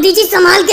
मोदी जी संभाल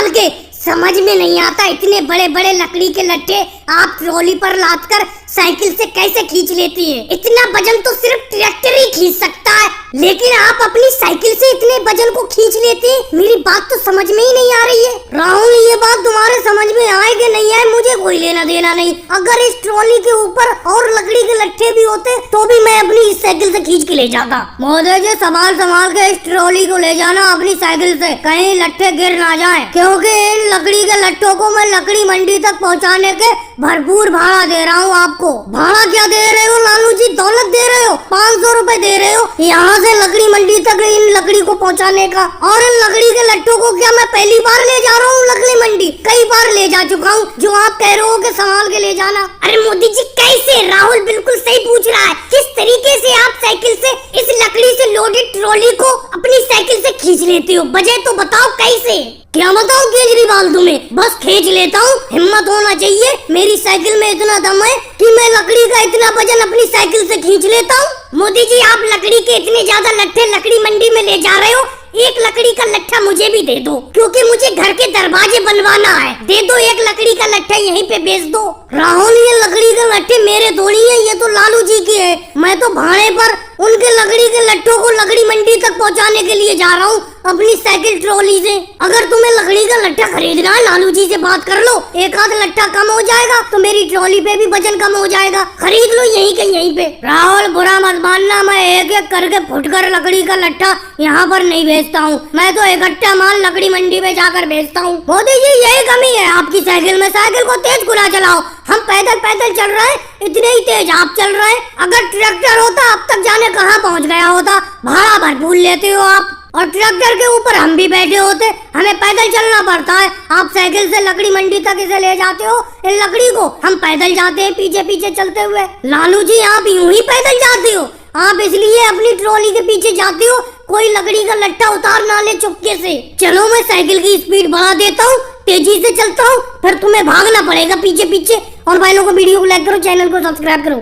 के समझ में नहीं आता, इतने बड़े बड़े लकड़ी के लट्ठे आप ट्रॉली पर लाद कर साइकिल से कैसे खींच लेती है। इतना वजन तो सिर्फ ट्रैक्टर ही खींच सकता है, लेकिन आप अपनी साइकिल से इतने वजन को खींच लेती है। मेरी बात तो समझ में ही नहीं आ रही है। राहुल, ये बात तुम्हारे समझ में आए कि नहीं आए मुझे कोई लेना देना नहीं। अगर इस ट्रॉली के ऊपर और लकड़ी के लट्ठे भी होते तो भी मैं अपनी इस साइकिल से खींच के ले जाता। महोदय जी, संभाल के इस ट्रॉली को ले जाना अपनी साइकिल से, कहीं लट्ठे गिर ना जाए, क्योंकि इन लकड़ी के लट्ठों को मैं लकड़ी मंडी तक पहुंचाने के भरपूर भाड़ा दे रहा हूँ आपको। भाड़ा क्या दे रहे हो लालू जी? दौलत दे रहे हो, 500 रुपए दे रहे हो यहाँ से लकड़ी मंडी तक इन लकड़ी को पहुँचाने का। और इन लकड़ी के लट्ठों को क्या मैं पहली बार ले जा रहा हूँ लकड़ी मंडी? कई बार ले जा चुका हूँ, जो आप कह रहे हो कि संभाल के ले जाना। अरे मोदी जी कैसे? राहुल बिल्कुल सही पूछ रहा है। किस तरीके से आप साइकिल से इस लकड़ी से लोडेड ट्रॉली को अपनी साइकिल से खींच लेते हो? वजह तो बताओ कैसे? क्या बताऊं केजरीवाल तुम्हें? बस खींच लेता हूँ। हिम्मत होना चाहिए, मेरी साइकिल में इतना दम है कि मैं लकड़ी का इतना वजन अपनी साइकिल से खींच लेता हूँ। मोदी जी, आप लकड़ी के इतने ज्यादा लट्ठे लकड़ी मंडी में ले जा रहे हो, एक लकड़ी का लट्ठा मुझे भी दे दो, क्योंकि मुझे घर के दरवाजे बनवाना है। दे दो एक लकड़ी का लट्ठा, यहीं पे बेच दो। राहुल, ये लकड़ी के लट्ठे मेरे थोड़ी है, ये तो लालू जी की है। मैं तो भाड़े पर उनके लकड़ी के लट्ठों को लकड़ी मंडी तक पहुंचाने के लिए जा रहा हूँ अपनी साइकिल ट्रॉली से। अगर तुम्हें लकड़ी का लट्ठा खरीदना है, लालू जी से बात कर लो, एक आध लट्ठा कम हो जाएगा तो मेरी ट्रॉली पे भी वजन कम हो जाएगा। खरीद लो यहीं के यहीं पे। राहुल, बुरा मत मानना, मैं एक एक करके फुटकर लकड़ी का लट्ठा यहाँ पर नहीं बेचता हूँ, मैं तो इकट्ठा माल लकड़ी मंडी में जाकर बेचता हूँ। मोदी जी, यही कमी है आपकी साइकिल में। साइकिल को तेज गुना चलाओ, हम पैदल चल रहे हैं, इतने ही तेज आप चल रहे हैं। अगर ट्रैक्टर होता अब तक जाने कहाँ पहुँच गया होता। भाड़ा भरपूर लेते हो आप, और ट्रैक्टर के ऊपर हम भी बैठे होते, हमें पैदल चलना पड़ता है। आप साइकिल से लकड़ी मंडी तक इसे ले जाते हो, इन लकड़ी को हम पैदल जाते हैं पीछे पीछे चलते हुए। लालू जी, आप यूं ही पैदल जाते हो, आप इसलिए अपनी ट्रॉली के पीछे जाते हो, कोई लकड़ी का लट्ठा उतार ना ले चुपके से। चलो मैं साइकिल की स्पीड बढ़ा देता हूँ, तेजी से चलता हूँ, फिर तुम्हें भागना पड़ेगा पीछे पीछे। और भाई लोगों को वीडियो को लाइक करो, चैनल को सब्सक्राइब करो।